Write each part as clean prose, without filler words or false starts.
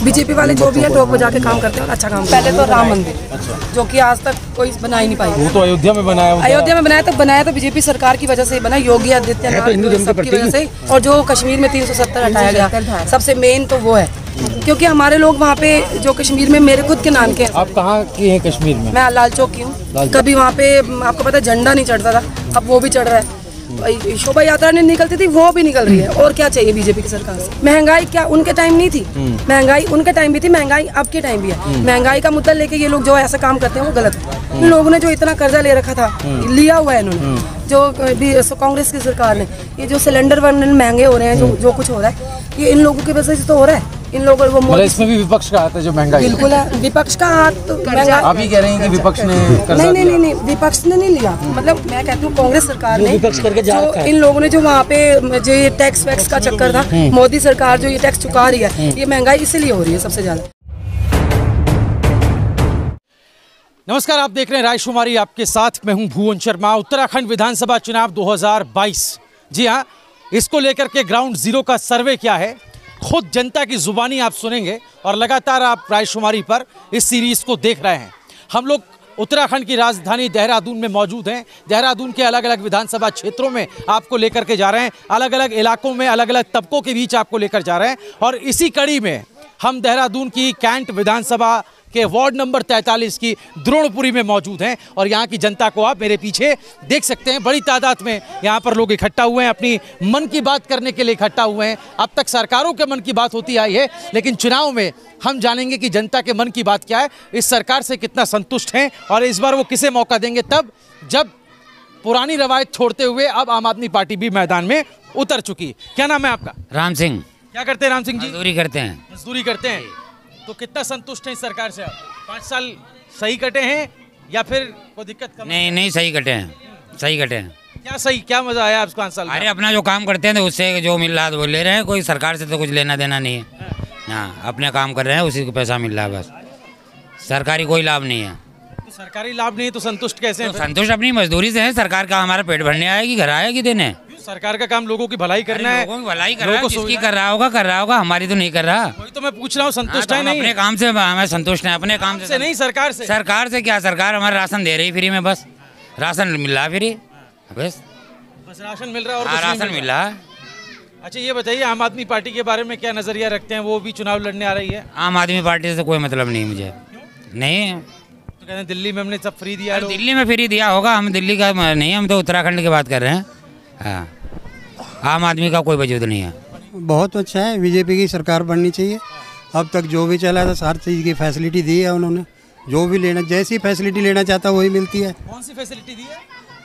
BJP वाले जो भी है टोक बजा के काम करते हैं और अच्छा काम। पहले तो राम मंदिर जो कि आज तक कोई बना ही नहीं पाई। वो तो अयोध्या में बनाया, बनाया तो बीजेपी सरकार की वजह से बना, योगी आदित्यनाथ की वजह से। और जो कश्मीर में 370 हटाया गया, सबसे मेन तो वो है, क्योंकि हमारे लोग वहाँ पे जो कश्मीर में मेरे खुद के नाम के। आप कहाँ की हैं कश्मीर में? मैं लाल चौक की हूँ। कभी वहाँ पे आपको पता है झंडा नहीं चढ़ता था, अब वो भी चढ़ रहा है। शोभा यात्रा नहीं निकलती थी, वो भी निकल रही है। और क्या चाहिए बीजेपी की सरकार से? महंगाई क्या उनके टाइम नहीं थी? महंगाई उनके टाइम भी थी, महंगाई अब के टाइम भी है। महंगाई का मुद्दा लेके ये लोग जो ऐसा काम करते हैं वो गलत है। इन लोगों ने जो इतना कर्जा ले रखा था, लिया हुआ है इन्होंने, जो कांग्रेस की सरकार ने, ये जो सिलेंडर महंगे हो रहे हैं, जो कुछ हो रहा है, ये इन लोगों की वजह से तो हो रहा है। इन लोगों को इसमें भी विपक्ष का हाथ है, जो महंगाई बिल्कुल है, विपक्ष का हाथ। तो आप ही कह रहे हैं कि विपक्ष ने नहीं, विपक्ष ने नहीं लिया। मतलब मैं कहती हूँ कांग्रेस सरकार ने जो इन लोगों ने जो वहाँ पे जो ये टैक्स वैक्स का चक्कर था, मोदी सरकार जो ये टैक्स चुका रही है, ये महंगाई इसीलिए हो रही है सबसे ज्यादा। नमस्कार, आप देख रहे हैं रायशुमारी, आपके साथ मैं हूं भुवन शर्मा। उत्तराखंड विधानसभा चुनाव 2022, जी हाँ, इसको लेकर के ग्राउंड जीरो का सर्वे क्या है, खुद जनता की जुबानी आप सुनेंगे। और लगातार आप रायशुमारी पर इस सीरीज को देख रहे हैं। हम लोग उत्तराखंड की राजधानी देहरादून में मौजूद हैं। देहरादून के अलग अलग विधानसभा क्षेत्रों में आपको लेकर के जा रहे हैं, अलग अलग इलाकों में अलग अलग तबकों के बीच आपको लेकर जा रहे हैं। और इसी कड़ी में हम देहरादून की कैंट विधानसभा के वार्ड नंबर 43 की द्रोणपुरी में मौजूद हैं। और यहाँ की जनता को आप मेरे पीछे देख सकते हैं, बड़ी तादाद में यहाँ पर लोग इकट्ठा हुए हैं, अपनी मन की बात करने के लिए इकट्ठा हुए हैं। अब तक सरकारों के मन की बात होती आई है, लेकिन चुनाव में हम जानेंगे कि जनता के मन की बात क्या है, इस सरकार से कितना संतुष्ट हैं और इस बार वो किसे मौका देंगे, तब जब पुरानी रवायत छोड़ते हुए अब आम आदमी पार्टी भी मैदान में उतर चुकी। क्या नाम है आपका? राम सिंह। क्या करते हैं राम सिंह जी? मजदूरी करते हैं। मजदूरी करते हैं। तो कितना संतुष्ट हैं इस सरकार से आप? 5 साल सही कटे हैं या फिर कोई दिक्कत? नहीं, सही कटे हैं, सही कटे हैं। क्या सही, क्या मजा आया आपको 5 साल? अरे अपना जो काम करते हैं तो उससे जो मिल रहा है वो ले रहे हैं, कोई सरकार से तो कुछ लेना देना नहीं है। हाँ, अपने काम कर रहे हैं, उसी को पैसा मिल रहा है बस, सरकारी कोई लाभ नहीं है। तो सरकारी लाभ नहीं तो संतुष्ट कैसे हैं? तो संतुष्ट अपनी मजदूरी से है। सरकार का हमारा पेट भरने आएगी, घर आएगी देने। सरकार का काम लोगों की भलाई करना है। लोगों की भलाई कर रहा है, जिसकी कर रहा होगा, हमारी तो नहीं कर रहा। वही तो मैं पूछ रहा हूँ, संतुष्ट है? नहीं, अपने काम से हमें संतुष्ट है, अपने काम से नहीं, सरकार से। सरकार से क्या? सरकार हमारा राशन दे रही फ्री में, बस राशन मिल रहा फ्री, बस राशन मिल रहा है और राशन मिल रहा है। अच्छा ये बताइए, आम आदमी पार्टी के बारे में क्या नजरिया रखते हैं? वो भी चुनाव लड़ने आ रही है। आम आदमी पार्टी से कोई मतलब नहीं मुझे। नहीं, तो कहते हैं दिल्ली में हमने सब फ्री दिया है। दिल्ली में फ्री दिया होगा, हम दिल्ली का नहीं, हम तो उत्तराखंड की बात कर रहे हैं। हाँ, आम आदमी का कोई वजूद नहीं है। बहुत अच्छा है, बीजेपी की सरकार बननी चाहिए। अब तक जो भी चला था हर चीज़ की फैसिलिटी दी है उन्होंने, जो भी लेना, जैसी फैसिलिटी लेना चाहता है वही मिलती है। कौन सी फैसिलिटी दी है?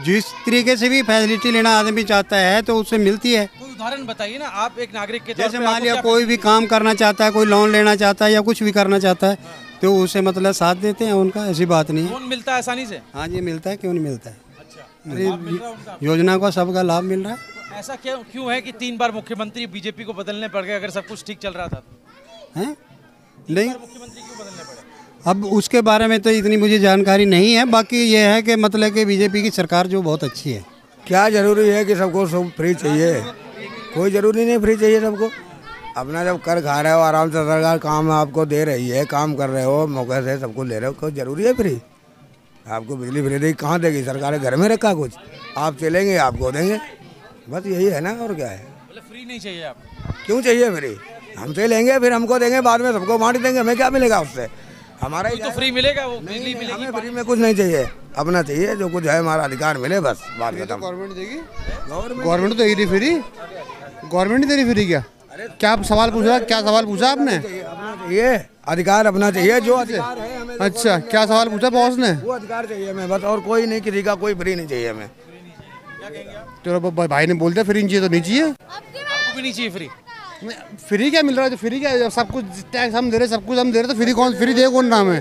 जिस तरीके से भी फैसिलिटी लेना आदमी चाहता है तो उससे मिलती है। कोई उदाहरण बताइए ना, आप एक नागरिक के तौर पे। जैसे मान लिया कोई भी काम करना चाहता है, कोई लोन लेना चाहता है या कुछ भी करना चाहता है, तो उसे मतलब साथ देते हैं उनका, ऐसी बात नहीं है। लोन मिलता है आसानी से? हाँ जी, मिलता है, क्यों नहीं मिलता है। अच्छा, योजना का सबका लाभ मिल रहा है। ऐसा क्यों है कि 3 बार मुख्यमंत्री बीजेपी को बदलने पड़ गए, अगर सब कुछ ठीक चल रहा था? हैं? नहीं, मुख्यमंत्री क्यों बदलने पड़े? अब उसके बारे में तो इतनी मुझे जानकारी नहीं है। बाकी ये है कि मतलब कि बीजेपी की सरकार जो बहुत अच्छी है। क्या जरूरी है कि सबको सब फ्री चाहिए? कोई ज़रूरी नहीं फ्री चाहिए सबको। अपना जब कर खा रहे हो आराम से, सरकार काम आपको दे रही है, काम कर रहे हो, मौके से सबको ले रहे हो, कोई ज़रूरी है फ्री? आपको बिजली फ्री देगी, कहाँ देगी? सरकार घर में रखा कुछ, आप चलेंगे आपको देंगे, बस यही है ना, और क्या है? फ्री नहीं चाहिए आपको? क्यों चाहिए फ्री? हमसे लेंगे फिर हमको देंगे, बाद में सबको बांट देंगे, हमें क्या मिलेगा उससे? हमारा ही तो फ्री मिलेगा, वो बिजली मिलेगी। हमें फ्री में कुछ नहीं चाहिए, अपना चाहिए, जो कुछ है हमारा अधिकार मिले, बस बात खत्म। गवर्नमेंट देगी, गवर्नमेंट तो दे रही फ्री, गवर्नमेंट दे रही फ्री। क्या सवाल पूछा? क्या सवाल पूछा आपने? अपना चाहिए, अधिकार अपना चाहिए, जो अधिकार है हमें। अच्छा, क्या सवाल पूछा बॉस ने? वो अधिकार चाहिए हमें बस, और कोई नहीं, किसी का कोई फ्री नहीं चाहिए हमें। चलो भाई ने बोल दिया फ्री नहीं चाहिए तो नहीं चाहिए। आपको भी नहीं चाहिए फ्री? फ्री क्या मिल रहा है? फ्री क्या, सब कुछ टैक्स हम दे रहे, सब कुछ हम दे रहे, तो फ्री कौन, फ्री दे कौन नाम है?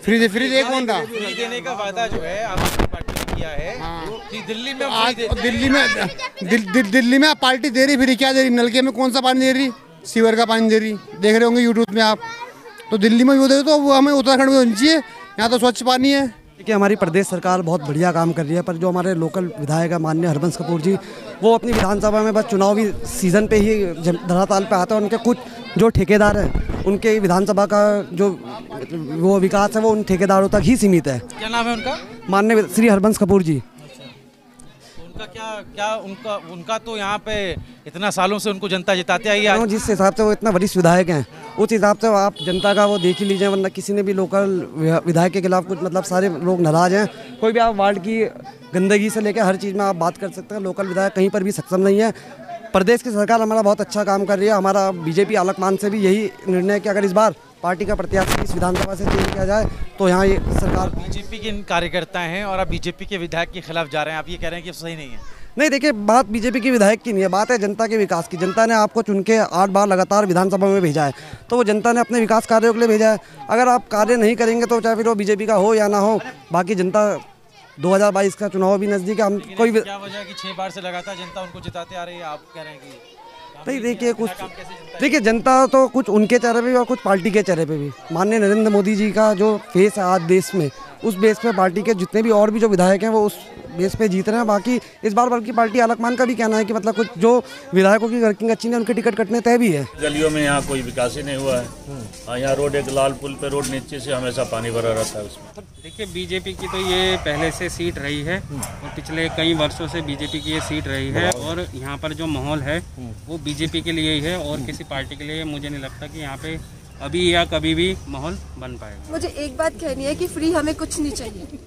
फ्री दे कौन रहा? फ्री देने का वादा जो है आपकी पार्टी ने किया है कि दिल्ली में आज दिल्ली में पार्टी दे रही, फ्री क्या दे रही? नलके में कौन सा पानी दे रही? सीवर का पानी दे रही, देख रहे होंगे यूट्यूब में आप। तो दिल्ली में वो दे, तो वो हमें उत्तराखंड में होनी चाहिए, यहाँ तो स्वच्छ पानी है। कि हमारी प्रदेश सरकार बहुत बढ़िया काम कर रही है, पर जो हमारे लोकल विधायक है माननीय हरबंस कपूर जी, वो अपनी विधानसभा में बस चुनावी सीजन पे ही धरातल पे आते हैं। उनके कुछ जो ठेकेदार हैं उनके विधानसभा का जो वो विकास है वो उन ठेकेदारों तक ही सीमित है। क्या नाम है उनका? माननीय श्री हरबंस कपूर जी। उनका क्या उनका तो यहाँ पे इतना सालों से उनको जनता जिताते आई है। जिस हिसाब से वो इतना वरिष्ठ विधायक हैं उस हिसाब से आप जनता का वो देख ही लीजिए, वरना किसी ने भी लोकल विधायक के खिलाफ कुछ मतलब सारे लोग नाराज हैं। कोई भी आप वार्ड की गंदगी से लेकर हर चीज़ में आप बात कर सकते हैं, लोकल विधायक कहीं पर भी सक्षम नहीं है। प्रदेश की सरकार हमारा बहुत अच्छा काम कर रही है। हमारा बीजेपी आलकमान से भी यही निर्णय है कि अगर इस बार पार्टी का प्रत्याशी इस विधानसभा से चेंज किया जाए तो यहाँ ये सरकार। बीजेपी के कार्यकर्ता हैं और आप बीजेपी के विधायक के खिलाफ जा रहे हैं, आप ये कह रहे हैं कि सही नहीं है? नहीं, देखिए बात बीजेपी के विधायक की नहीं है, बात है जनता के विकास की। जनता ने आपको चुन के 8 बार लगातार विधानसभा में भेजा है, तो वो जनता ने अपने विकास कार्यों के लिए भेजा है। अगर आप कार्य नहीं करेंगे तो चाहे फिर वो बीजेपी का हो या ना हो, बाकी जनता 2022 का चुनाव भी नजदीक है। हम कोई क्या वजह है कि 6 बार से लगातार जनता उनको जिताते आ रही है, आप कह रहे हैं कि नहीं? देखिए जनता तो कुछ उनके चेहरे पे भी और कुछ पार्टी के चेहरे पे भी। माननीय नरेंद्र मोदी जी का जो फेस है आज देश में, उस बेस पे पार्टी के जितने भी और भी जो विधायक हैं वो उस बेस पे जीत रहे हैं। बाकी इस बार बल्कि पार्टी आलकमान का भी कहना है कि मतलब कुछ जो विधायकों की वर्किंग अच्छी नहीं, उनके टिकट कटने तय भी है। गलियों में यहाँ कोई विकास ही नहीं हुआ है। यहाँ रोड एक लाल पुल पे रोड नीचे से हमेशा पानी भरा रहता है उसमें। देखिए बीजेपी की तो ये पहले से सीट रही है और पिछले कई वर्षों से बीजेपी की ये सीट रही है और यहाँ पर जो माहौल है वो बीजेपी के लिए ही है और किसी पार्टी के लिए मुझे नहीं लगता कि यहाँ पे अभी या कभी भी माहौल बन पाएगा। मुझे एक बात कहनी है कि फ्री हमें कुछ नहीं चाहिए।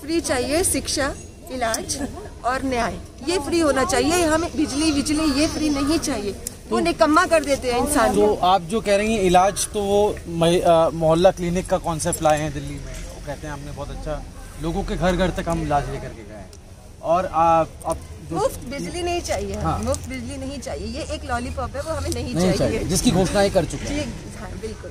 फ्री चाहिए शिक्षा, इलाज और न्याय, ये फ्री होना चाहिए। हमें बिजली ये फ्री नहीं चाहिए, वो निकम्मा कर देते हैं इंसान। तो आप जो कह रही हैं इलाज, तो वो मोहल्ला क्लिनिक का कॉन्सेप्ट लाए हैं दिल्ली में, वो कहते हैं हमने बहुत अच्छा लोगों के घर घर तक हम इलाज लेकर के गए हैं। और आप मुफ्त बिजली नहीं चाहिए, हाँ। मुफ्त बिजली नहीं चाहिए, ये एक लॉलीपॉप है, वो हमें नहीं चाहिए। जिसकी घोषणा ही कर चुके हैं। हाँ, बिल्कुल।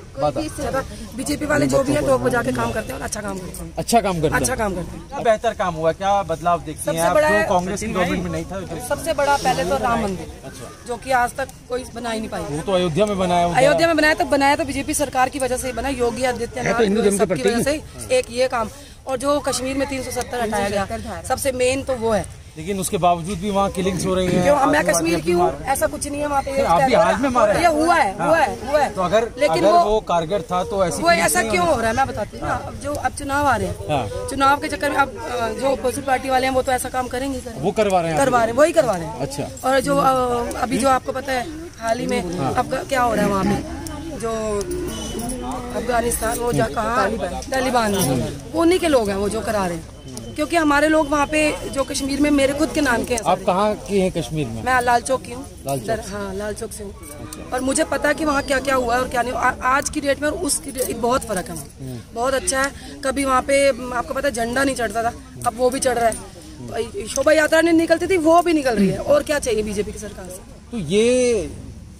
बीजेपी वाले जो भी है टोक बजा के काम करते हैं और अच्छा काम करते हैं। अच्छा काम करते हैं। क्या बेहतर काम हुआ, क्या बदलाव देखती हैं आप जो कांग्रेस की गवर्नमेंट में नहीं था? सबसे बड़ा पहले तो राम मंदिर, जो कि आज तक कोई बना ही नहीं पाई। वो तो अयोध्या में बनाया, बनाया तो बीजेपी सरकार की वजह से बना, योगी आदित्यनाथ की वजह से। एक ये काम, और जो कश्मीर में 370 हटाया गया, सबसे मेन तो वो है। लेकिन उसके बावजूद भी वहाँ किलिंग्स हो रही हैं। क्यों? मैं कश्मीर की हूँ, ऐसा कुछ नहीं है वहाँ पे। आप भी हाल में मारे ये हुआ है। तो अगर वो कारगर था तो ऐसा क्यों हो रहा है मैं बताती हूँ ना। अब चुनाव आ रहे हैं, चुनाव के चक्कर में अब जो अपोजिट पार्टी वाले हैं वो तो ऐसा काम करेंगे, वो करवा रहे हैं, वही करवा रहे हैं। अच्छा। और जो अभी जो आपको पता है हाल ही में अब क्या हो रहा है वहाँ पे, जो अफगानिस्तान वो कहाँ तालिबान, उन्हीं के लोग हैं वो जो करा रहे हैं। क्योंकि हमारे लोग वहाँ पे जो कश्मीर में मेरे खुद के नाम के हैं। आप कहाँ की हैं कश्मीर में? मैं लाल चौक की हूँ। हाँ, लाल चौक से हूँ। और मुझे पता है कि वहाँ क्या क्या हुआ है और क्या नहीं। आज की डेट में और उस बहुत फर्क है वहाँ, बहुत अच्छा है। कभी वहाँ पे आपको पता है झंडा नहीं चढ़ता था, अब वो भी चढ़ रहा है। शोभा यात्रा नहीं निकलती थी, वो भी निकल रही है। और क्या चाहिए बीजेपी की सरकार से? तो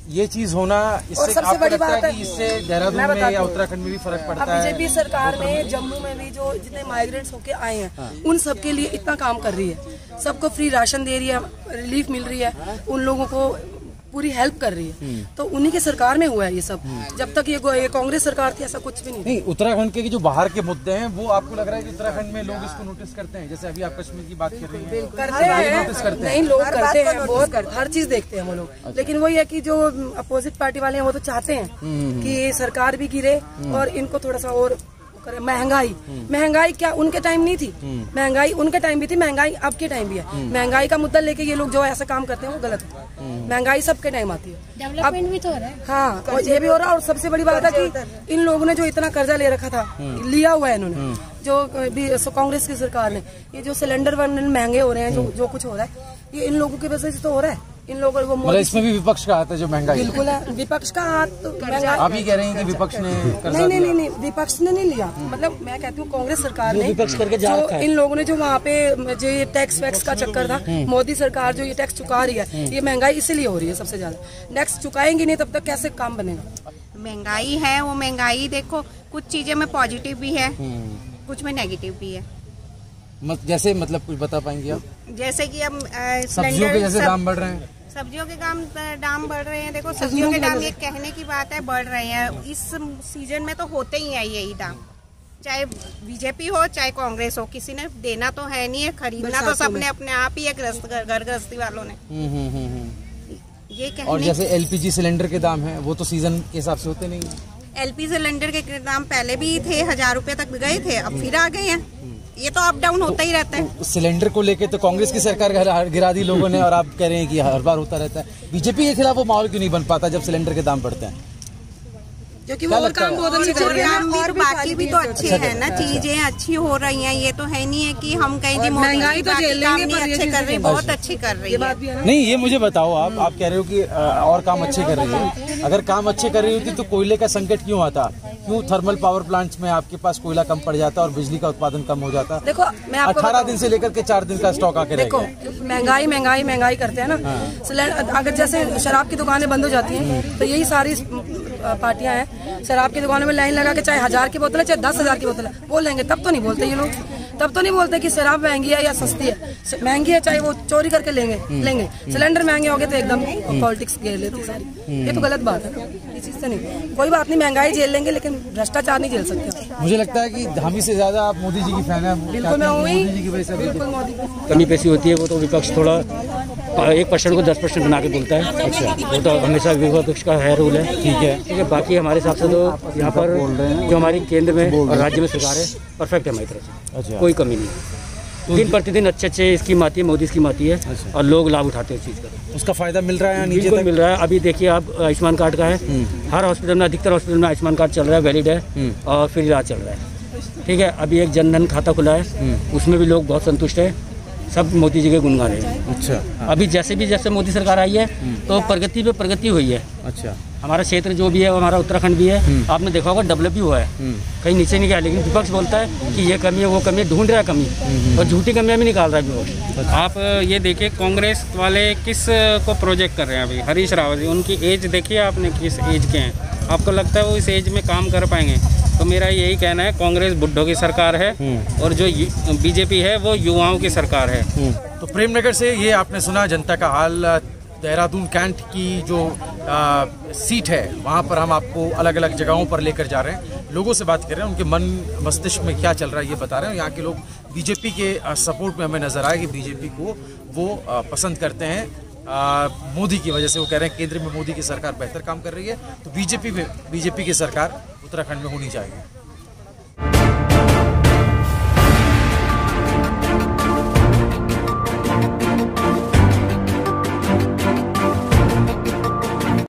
ये चीज होना, इससे सबसे बड़ी बात है इससे देहरादून में या उत्तराखंड में भी फर्क पड़ता है। बीजेपी सरकार ने जम्मू में भी जो जितने माइग्रेंट्स होके आए हैं उन सब के लिए इतना काम कर रही है। सबको फ्री राशन दे रही है, रिलीफ मिल रही है, उन लोगों को पूरी हेल्प कर रही है। तो उन्हीं के सरकार में हुआ है ये सब। जब तक ये कांग्रेस सरकार थी ऐसा कुछ भी नहीं। उत्तराखंड के जो बाहर के मुद्दे हैं वो आपको लग रहा है कि उत्तराखंड में लोग इसको नोटिस करते हैं? जैसे अभी आप कश्मीर की बात कर रही हैं, नोटिस करते हैं। नहीं, लोग करते हैं, बहुत हर चीज देखते हैं वो लोग। लेकिन वही है कि जो अपोजिट पार्टी वाले हैं वो तो चाहते हैं कि सरकार भी गिरे और इनको थोड़ा सा और महंगाई क्या उनके टाइम नहीं थी? महंगाई उनके टाइम भी थी, महंगाई अब के टाइम भी है। महंगाई का मुद्दा लेके ये लोग जो ऐसा काम करते हैं वो गलत है। महंगाई सबके टाइम आती है, डेवलपमेंट भी तो हो रहा है। हाँ, और ये भी हो रहा है। और सबसे बड़ी बात है कि इन लोगों ने जो इतना कर्जा ले रखा था, लिया हुआ है इन्होंने, जो कांग्रेस की सरकार ने, ये जो सिलेंडर महंगे हो रहे हैं, जो कुछ हो रहा है, ये इन लोगों की वजह से तो हो रहा है। इन लोगों को इसमें भी विपक्ष का हाथ है, जो महंगाई। बिल्कुल है, विपक्ष का हाथ। तो आप ही कह रहे हैं कि विपक्ष ने नहीं, विपक्ष ने नहीं लिया। मतलब मैं कहती हूँ कांग्रेस सरकार ने जो इन लोगों ने जो वहाँ पे जो ये टैक्स वैक्स का चक्कर था, मोदी सरकार जो ये टैक्स चुका रही है, ये महंगाई इसीलिए हो रही है सबसे ज्यादा। टैक्स चुकाएंगी नहीं तब तक कैसे काम बनेगा? महंगाई है, वो महंगाई देखो कुछ चीजें में पॉजिटिव भी है, कुछ में नेगेटिव भी है। जैसे मतलब कुछ बता पाएंगे आप? जैसे कि अब सब्जियों के जैसे दाम बढ़ रहे हैं, सब्जियों के दाम बढ़ रहे हैं। देखो सब्जियों के दाम ये कहने की बात है बढ़ रहे हैं, इस सीजन में तो होते ही है यही दाम, चाहे बीजेपी हो चाहे कांग्रेस हो, किसी ने देना तो है नहीं है, खरीदना तो सबने अपने आप ही है, घर गृहस्थी वालों ने। ये कहने। और जैसे एलपीजी सिलेंडर के दाम है वो तो सीजन के हिसाब से होते नहीं है। LP सिलेंडर के दाम पहले भी थे 1000 रुपए तक गए थे, अब फिर आ गए हैं। ये तो अप डाउन होता ही रहता है। सिलेंडर को लेके तो कांग्रेस की सरकार गिरा दी लोगों ने, और आप कह रहे हैं कि हर बार होता रहता है। बीजेपी के खिलाफ वो माहौल क्यों नहीं बन पाता जब सिलेंडर के दाम बढ़ते हैं? क्योंकि वो काम बहुत अच्छे कर रहे हैं, और बाकी भी तो अच्छे हैं ना, चीजें अच्छी हो रही हैं। ये तो है नहीं है कि हम कहीं भी महंगाई तो झेल लेंगे, पर अच्छे कर रहे हैं, बहुत अच्छी कर रही है। नहीं, ये मुझे बताओ, आप कह रहे हो कि और काम अच्छे कर रही है। अगर काम अच्छे कर रही होती तो कोयले का संकट क्यों आता? क्यों थर्मल पावर प्लांट्स में आपके पास कोयला कम पड़ जाता और बिजली का उत्पादन कम हो जाता? देखो मैं आपको 18 दिन से लेकर के 4 दिन का स्टॉक आके देखो, महंगाई करते हैं ना। अगर जैसे शराब की दुकानें बंद हो जाती हैं तो यही सारी पार्टियां हैं, शराब की दुकानों में लाइन लगा के चाहे 1000 की बोतल है चाहे 10,000 की बोतल है बोल देंगे। तब तो नहीं बोलते ये लोग, तब तो नहीं बोलते कि शराब महंगी है या सस्ती है। महंगी है चाहे वो चोरी करके लेंगे। सिलेंडर महंगे हो गए तो एकदम पॉलिटिक्स घेर लेते सारी। ये तो गलत बात है, इस चीज से नहीं। कोई बात नहीं, महंगाई झेल लेंगे लेकिन भ्रष्टाचार नहीं झेल सकते। मुझे लगता है कि धामी से ज्यादा आप मोदी जी की फैन है। बिल्कुल मैं हूँ, बिल्कुल मोदी कमी पैसी होती है, वो तो विपक्ष थोड़ा 1% को 10% बना के बोलता है। अच्छा, वो तो हमेशा विपक्ष का है रूल है। ठीक है। बाकी हमारे हिसाब से तो यहाँ पर जो हमारी केंद्र में और राज्य में सरकार है, परफेक्ट है हमारी तरफ से। अच्छा। कोई कमी नहीं। दिन प्रतिदिन अच्छे स्कीम आती है, मोदी स्कीम आती है। अच्छा। और लोग लाभ उठाते हैं उस चीज़ का। उसका फायदा मिल रहा है? बिल्कुल मिल रहा है। अभी देखिए आप, आयुष्मान कार्ड का है, हर हॉस्पिटल में, अधिकतर हॉस्पिटल में आयुष्मान कार्ड चल रहा है, वैलिड है और फ्री इलाज चल रहा है। ठीक है। अभी एक जनधन खाता खुला है, उसमें भी लोग बहुत संतुष्ट है। सब मोदी जी के गुणगान है। अच्छा। अभी जैसे मोदी सरकार आई है तो प्रगति पे प्रगति हुई है। अच्छा। हमारा क्षेत्र जो भी है, हमारा उत्तराखंड भी है, आपने देखा होगा डेवलप भी हुआ है, कहीं नीचे नहीं गया। लेकिन विपक्ष बोलता है कि ये कमी है, वो कमी है, ढूंढ रहा है कमी और झूठी कमियां भी निकाल रहा है विपक्ष। आप ये देखिए कांग्रेस वाले किस को प्रोजेक्ट कर रहे हैं। अभी हरीश रावत जी, उनकी एज देखिए आपने, किस एज के हैं। आपको लगता है वो इस एज में काम कर पाएंगे? तो मेरा यही कहना है, कांग्रेस बुड्ढों की सरकार है और जो बीजेपी है वो युवाओं की सरकार है। तो प्रेमनगर से ये आपने सुना जनता का हाल। देहरादून कैंट की जो सीट है वहाँ पर हम आपको अलग अलग जगहों पर लेकर जा रहे हैं, लोगों से बात कर रहे हैं, उनके मन मस्तिष्क में क्या चल रहा है ये बता रहे हैं। यहाँ के लोग बीजेपी के सपोर्ट में हमें नजर आया कि बीजेपी को वो पसंद करते हैं मोदी की वजह से। वो कह रहे हैं केंद्र में मोदी की सरकार बेहतर काम कर रही है, तो बीजेपी की सरकार उत्तराखंड में होनी चाहिए।